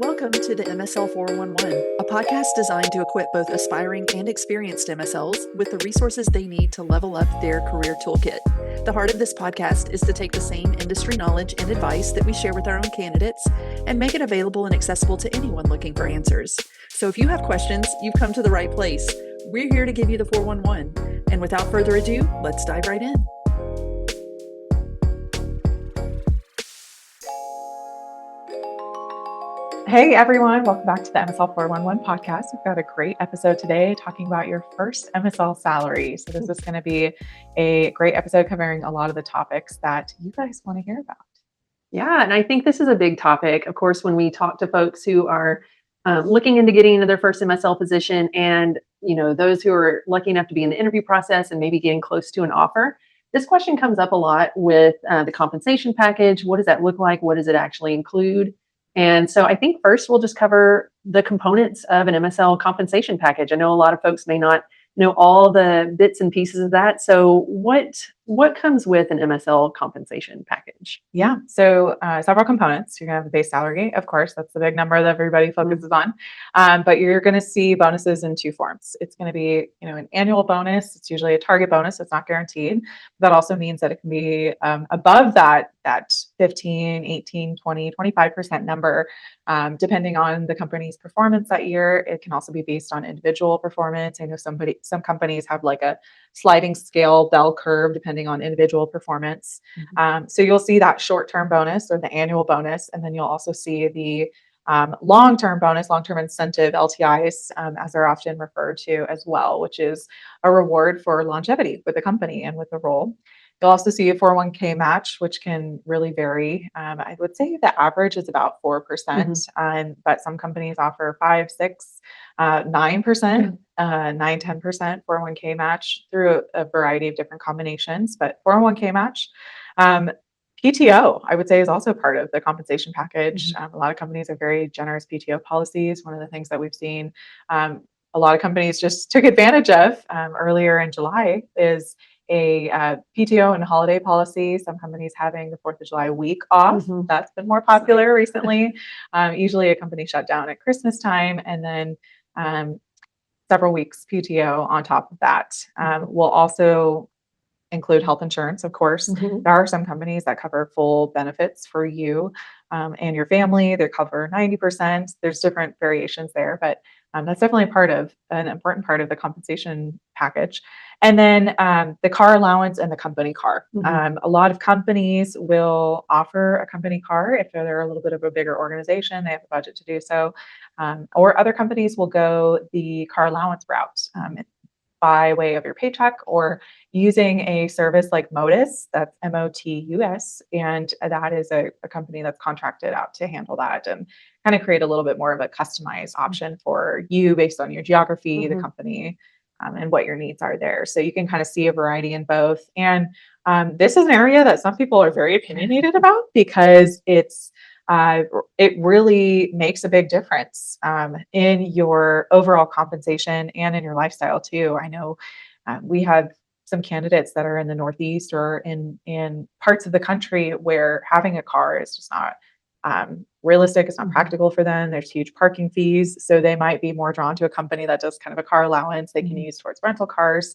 Welcome to the MSL 411, a podcast designed to equip both aspiring and experienced MSLs with the resources they need to level up their career toolkit. The heart of this podcast is to take the same industry knowledge and advice that we share with our own candidates and make it available and accessible to anyone looking for answers. So if you have questions, you've come to the right place. We're here to give you the 411. And without further ado, let's dive right in. Hey everyone, welcome back to the MSL 411 podcast. We've got a great episode today talking about your first MSL salary. So this is going to be a great episode covering a lot of the topics that you guys want to hear about. Yeah, and I think this is a big topic. Of course, when we talk to folks who are looking into getting into their first MSL position, and those who are lucky enough to be in the interview process and maybe getting close to an offer, this question comes up a lot with the compensation package. What does that look like? What does it actually include? And so I think first we'll just cover the components of an MSL compensation package. I know a lot of folks may not know all the bits and pieces of that. So what comes with an MSL compensation package? Yeah, so several components. You're going to have the base salary, of course. That's the big number that everybody focuses on. But you're going to see bonuses in two forms. It's going to be, an annual bonus. It's usually a target bonus. It's not guaranteed. That also means that it can be above that 15, 18, 20, 25% number, depending on the company's performance that year. It can also be based on individual performance. I know some companies have like a sliding scale bell curve depending on individual performance. So you'll see that short-term bonus or the annual bonus, and then you'll also see the long-term bonus, long-term incentive, LTIs, as they're often referred to as well, which is a reward for longevity with the company and with the role. You'll also see a 401k match, which can really vary. I would say the average is about 4%, but some companies offer 5, 6, 9%, 9, 10% 401k match through a variety of different combinations. But 401k match, PTO, I would say, is also part of the compensation package. A lot of companies have very generous PTO policies. One of the things that we've seen a lot of companies just took advantage of earlier in July is a PTO and holiday policy. Some companies having the 4th of July week off. That's been more popular recently. Usually a company shut down at Christmas time, and then several weeks PTO on top of that. We'll also include health insurance, of course. There are some companies that cover full benefits for you and your family. They cover 90%. There's different variations there, but that's definitely an important part of the compensation package. And then the car allowance and the company car. A lot of companies will offer a company car if they're a little bit of a bigger organization, they have the budget to do so. Or other companies will go the car allowance route by way of your paycheck or using a service like Motus, that's MOTUS, and that is a company that's contracted out to handle that and kind of create a little bit more of a customized option for you based on your geography, the company, and what your needs are there. So you can kind of see a variety in both. And this is an area that some people are very opinionated about because it really makes a big difference in your overall compensation and in your lifestyle too. I know we have some candidates that are in the Northeast or in parts of the country where having a car is just not realistic. It's not practical for them. There's huge parking fees. So they might be more drawn to a company that does kind of a car allowance they can use towards rental cars.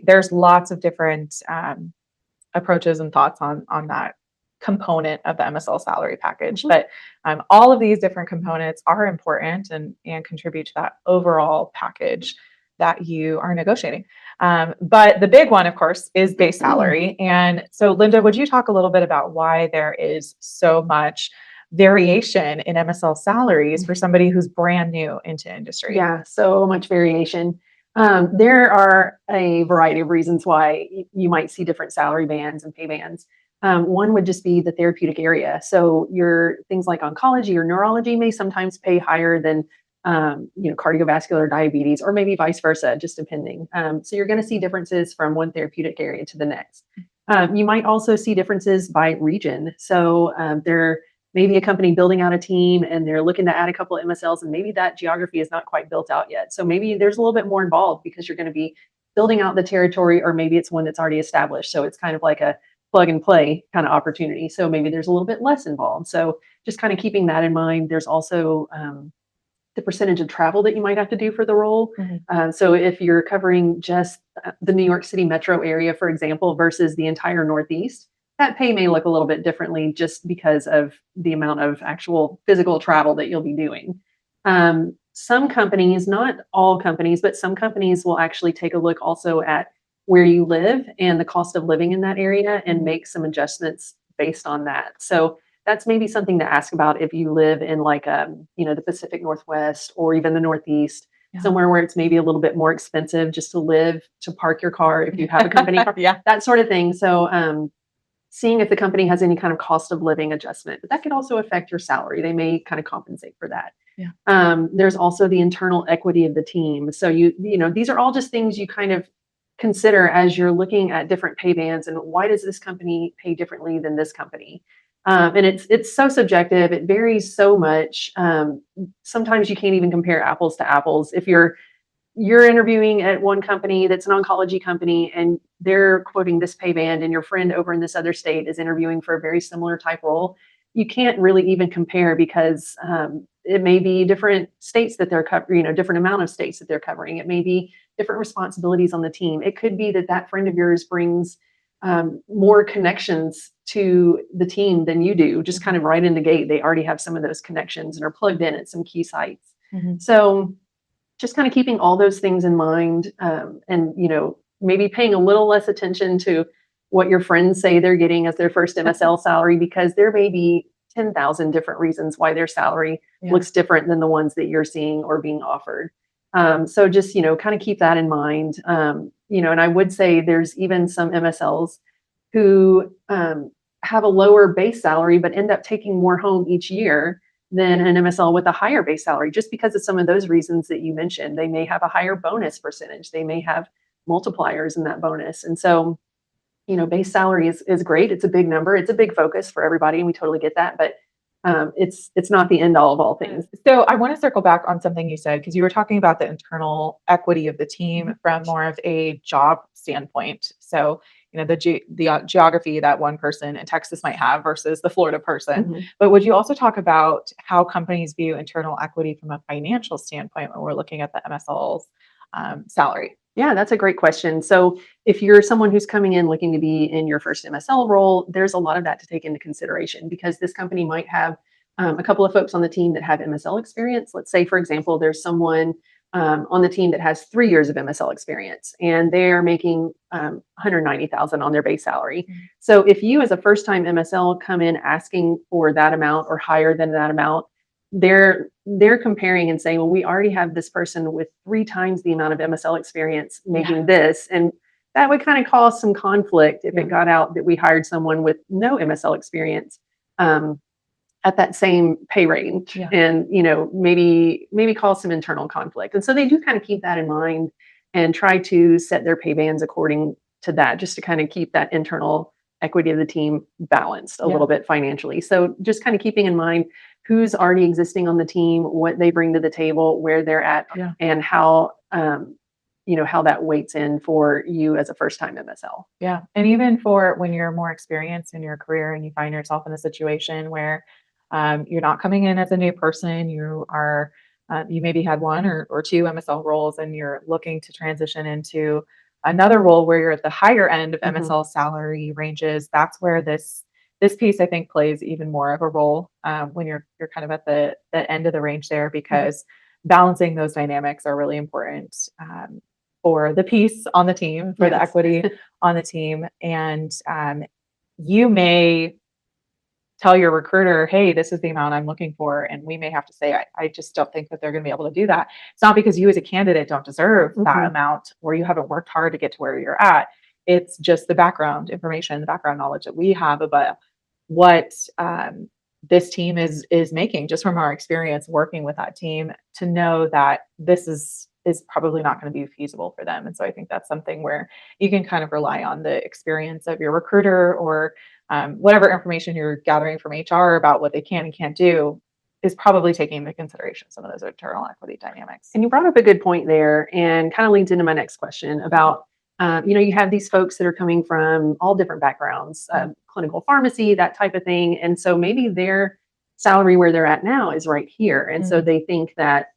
There's lots of different approaches and thoughts on that component of the MSL salary package. But all of these different components are important and contribute to that overall package that you are negotiating. But the big one, of course, is base salary. And so, Linda, would you talk a little bit about why there is so much variation in MSL salaries for somebody who's brand new into industry? Yeah, so much variation. There are a variety of reasons why you might see different salary bands and pay bands. One would just be the therapeutic area. So your things like oncology or neurology may sometimes pay higher than cardiovascular, diabetes, or maybe vice versa, just depending. So you're going to see differences from one therapeutic area to the next. You might also see differences by region. So there may be a company building out a team and they're looking to add a couple of MSLs, and maybe that geography is not quite built out yet. So maybe there's a little bit more involved because you're going to be building out the territory, or maybe it's one that's already established. So it's kind of like a plug and play kind of opportunity. So maybe there's a little bit less involved. So just kind of keeping that in mind. There's also the percentage of travel that you might have to do for the role. So if you're covering just the New York City metro area, for example, versus the entire Northeast, that pay may look a little bit differently just because of the amount of actual physical travel that you'll be doing. Some companies, not all companies, but some companies will actually take a look also at where you live and the cost of living in that area and make some adjustments based on that. So that's maybe something to ask about if you live in like the Pacific Northwest or even the Northeast, somewhere where it's maybe a little bit more expensive just to live, to park your car if you have a company car, that sort of thing. So seeing if the company has any kind of cost of living adjustment, but that could also affect your salary. They may kind of compensate for that. There's also the internal equity of the team. So these are all just things you kind of consider as you're looking at different pay bands and why does this company pay differently than this company? And it's so subjective. It varies so much. Sometimes you can't even compare apples to apples. If you're interviewing at one company that's an oncology company and they're quoting this pay band and your friend over in this other state is interviewing for a very similar type role, you can't really even compare because it may be different states that they're covering, different amount of states that they're covering. It may be different responsibilities on the team. It could be that friend of yours brings more connections to the team than you do, just kind of right in the gate. They already have some of those connections and are plugged in at some key sites. So just kind of keeping all those things in mind and maybe paying a little less attention to what your friends say they're getting as their first MSL salary, because there may be 10,000 different reasons why their salary looks different than the ones that you're seeing or being offered. So just, kind of keep that in mind. And I would say there's even some MSLs who have a lower base salary, but end up taking more home each year than an MSL with a higher base salary, just because of some of those reasons that you mentioned. They may have a higher bonus percentage. They may have multipliers in that bonus. And so, base salary is great. It's a big number. It's a big focus for everybody, and we totally get that. But it's not the end all of all things. So I want to circle back on something you said, because you were talking about the internal equity of the team from more of a job standpoint. So, the geography that one person in Texas might have versus the Florida person. But would you also talk about how companies view internal equity from a financial standpoint when we're looking at the MSL's salary? Yeah, that's a great question. So if you're someone who's coming in looking to be in your first MSL role, there's a lot of that to take into consideration, because this company might have a couple of folks on the team that have MSL experience. Let's say, for example, there's someone on the team that has 3 years of MSL experience, and they're making $190,000 on their base salary. So if you, as a first-time MSL, come in asking for that amount or higher than that amount, they're comparing and saying, well, we already have this person with 3 times the amount of MSL experience making this. And that would kind of cause some conflict if it got out that we hired someone with no MSL experience at that same pay range, and maybe cause some internal conflict. And so they do kind of keep that in mind and try to set their pay bands according to that, just to kind of keep that internal equity of the team balanced a little bit financially. So just kind of keeping in mind who's already existing on the team, what they bring to the table, where they're at, and how how that weights in for you as a first-time MSL. Yeah, and even for when you're more experienced in your career and you find yourself in a situation where you're not coming in as a new person, you are you maybe had 1 or 2 MSL roles, and you're looking to transition into another role where you're at the higher end of MSL salary ranges. That's where this piece, I think, plays even more of a role when you're kind of at the end of the range there, because balancing those dynamics are really important for the piece on the team, for the equity on the team. And you may tell your recruiter, hey, this is the amount I'm looking for. And we may have to say, I just don't think that they're going to be able to do that. It's not because you as a candidate don't deserve that amount, or you haven't worked hard to get to where you're at. It's just the background information, the background knowledge that we have about what this team is making, just from our experience working with that team, to know that this is probably not going to be feasible for them. And so I think that's something where you can kind of rely on the experience of your recruiter, or whatever information you're gathering from HR about what they can and can't do is probably taking into consideration some of those internal equity dynamics. And you brought up a good point there, and kind of leads into my next question about You have these folks that are coming from all different backgrounds, clinical pharmacy, that type of thing. And so maybe their salary where they're at now is right here. And so they think that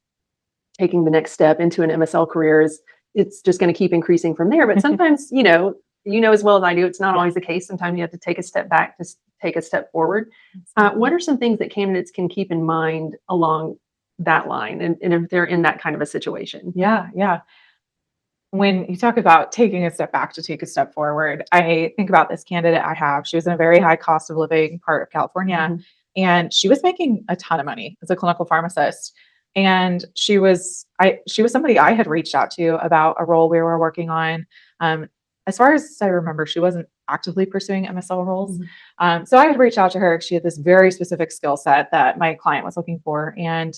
taking the next step into an MSL career it's just going to keep increasing from there. But sometimes, as well as I do, it's not always the case. Sometimes you have to take a step back to take a step forward. What are some things that candidates can keep in mind along that line and if they're in that kind of a situation? Yeah. When you talk about taking a step back to take a step forward, I think about this candidate I have. She was in a very high cost of living part of California, and she was making a ton of money as a clinical pharmacist. And she was somebody I had reached out to about a role we were working on. As far as I remember, she wasn't actively pursuing MSL roles. So I had reached out to her. She had this very specific skill set that my client was looking for. And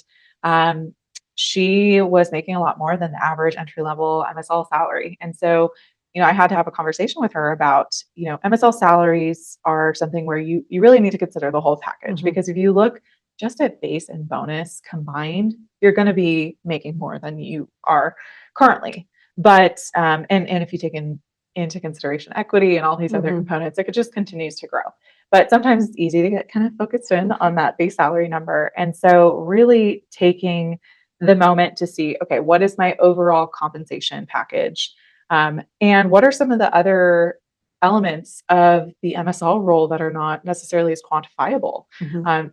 she was making a lot more than the average entry level MSL salary. And so, I had to have a conversation with her about, MSL salaries are something where you really need to consider the whole package, because if you look just at base and bonus combined, you're going to be making more than you are currently. But, and if you take into consideration equity and all these other components, it just continues to grow. But sometimes it's easy to get kind of focused in on that base salary number. And so really taking the moment to see, okay, what is my overall compensation package? And what are some of the other elements of the MSL role that are not necessarily as quantifiable?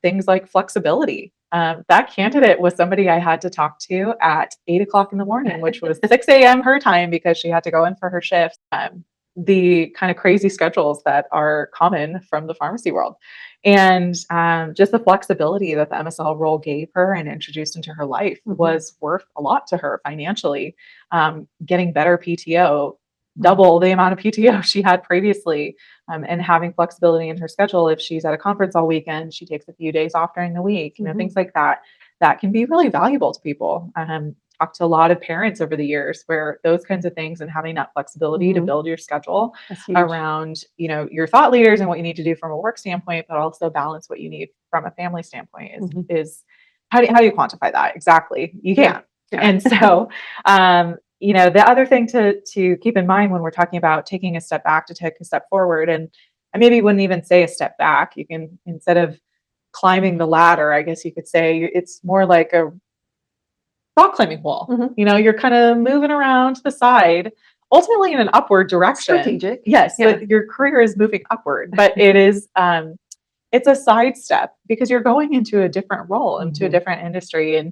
Things like flexibility. That candidate was somebody I had to talk to at 8:00 in the morning, which was 6 a.m. her time, because she had to go in for her shift. The kind of crazy schedules that are common from the pharmacy world. And just the flexibility that the MSL role gave her and introduced into her life was worth a lot to her financially. Getting better PTO, double the amount of PTO she had previously, and having flexibility in her schedule. If she's at a conference all weekend, she takes a few days off during the week, things like that. That can be really valuable to people. Talked to a lot of parents over the years where those kinds of things and having that flexibility to build your schedule around, your thought leaders and what you need to do from a work standpoint, but also balance what you need from a family standpoint is how do you quantify that? Exactly. You can't. Yeah. And so, the other thing to keep in mind when we're talking about taking a step back to take a step forward, and I maybe wouldn't even say a step back, you can, instead of climbing the ladder, I guess you could say it's more like a rock climbing wall. You're kind of moving around to the side, ultimately in an upward direction. Strategic. Yes, yeah. Your career is moving upward, but it is it's a sidestep because you're going into a different role, into a different industry. And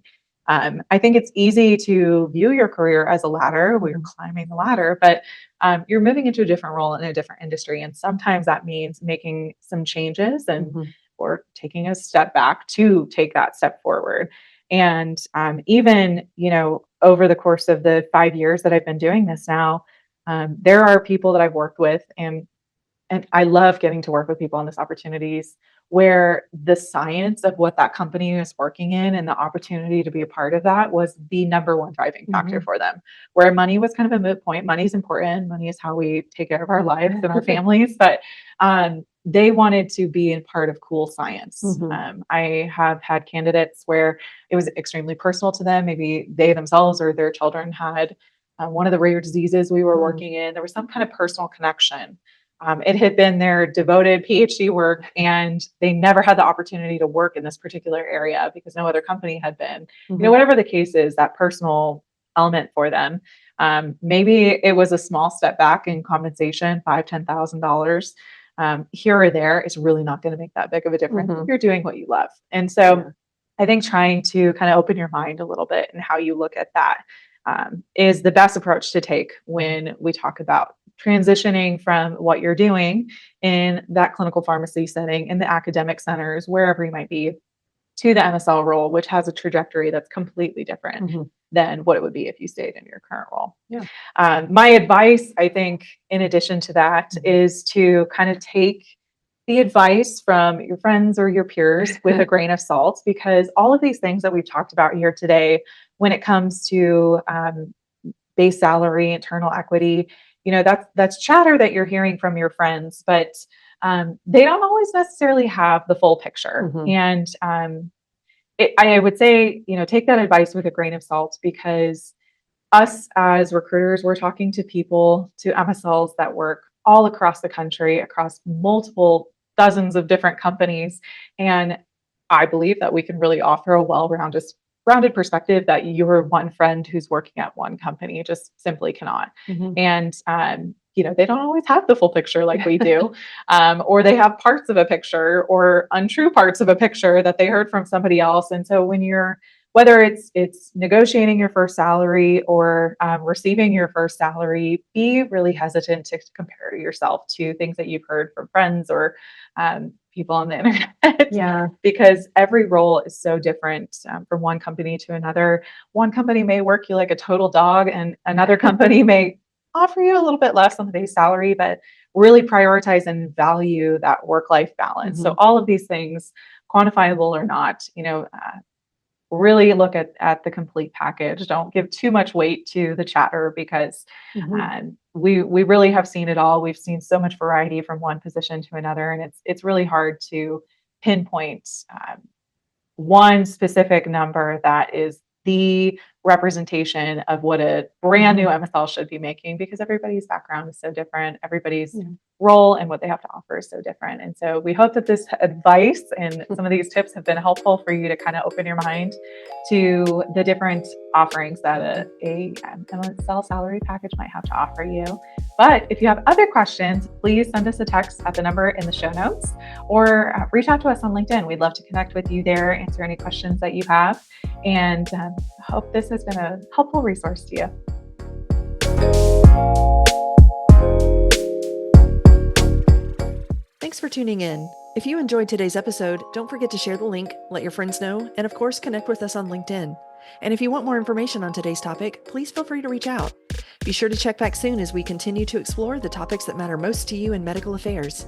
I think it's easy to view your career as a ladder where you're climbing the ladder, but you're moving into a different role in a different industry. And sometimes that means making some changes or taking a step back to take that step forward. And even, over the course of the 5 years that I've been doing this now, there are people that I've worked with, and I love getting to work with people on these opportunities where the science of what that company is working in and the opportunity to be a part of that was the number one driving factor for them, where money was kind of a moot point. Money is important. Money is how we take care of our lives and our families, but they wanted to be in part of cool science. I have had candidates where it was extremely personal to them. Maybe they themselves or their children had one of the rare diseases we were working in. There was some kind of personal connection. It had been their devoted PhD work, and they never had the opportunity to work in this particular area because no other company had been. Whatever the case is, that personal element for them. Maybe it was a small step back in compensation, $5,000, $10,000. Here or there is really not going to make that big of a difference if you're doing what you love. And so I think trying to kind of open your mind a little bit and how you look at that is the best approach to take when we talk about transitioning from what you're doing in that clinical pharmacy setting, in the academic centers, wherever you might be, to the MSL role, which has a trajectory that's completely different than what it would be if you stayed in your current role. My advice, I think, in addition to that, is to kind of take the advice from your friends or your peers with a grain of salt, because all of these things that we've talked about here today, when it comes to base salary, internal equity, that's chatter that you're hearing from your friends, but they don't always necessarily have the full picture. And I would say, take that advice with a grain of salt, because us as recruiters, we're talking to people, to MSLs that work all across the country, across multiple dozens of different companies. And I believe that we can really offer a rounded perspective that your one friend who's working at one company just simply cannot. Mhm. And they don't always have the full picture like we do, or they have parts of a picture or untrue parts of a picture that they heard from somebody else. And so whether it's negotiating your first salary or receiving your first salary, be really hesitant to compare yourself to things that you've heard from friends or people on the internet. Yeah. Because every role is so different from one company to another. One company may work you like a total dog, and another company may offer you a little bit less on the base salary, but really prioritize and value that work-life balance. So all of these things, quantifiable or not, really look at the complete package. Don't give too much weight to the chatter because we really have seen it all. We've seen so much variety from one position to another, and it's really hard to pinpoint one specific number that is the representation of what a brand new MSL should be making, because everybody's background is so different. Everybody's role and what they have to offer is so different. And so we hope that this advice and some of these tips have been helpful for you to kind of open your mind to the different offerings that a MSL salary package might have to offer you. But if you have other questions, please send us a text at the number in the show notes or reach out to us on LinkedIn. We'd love to connect with you there, answer any questions that you have, and hope this has been a helpful resource to you. Thanks for tuning in. If you enjoyed today's episode, don't forget to share the link, let your friends know, and of course, connect with us on LinkedIn. And if you want more information on today's topic, please feel free to reach out. Be sure to check back soon as we continue to explore the topics that matter most to you in medical affairs.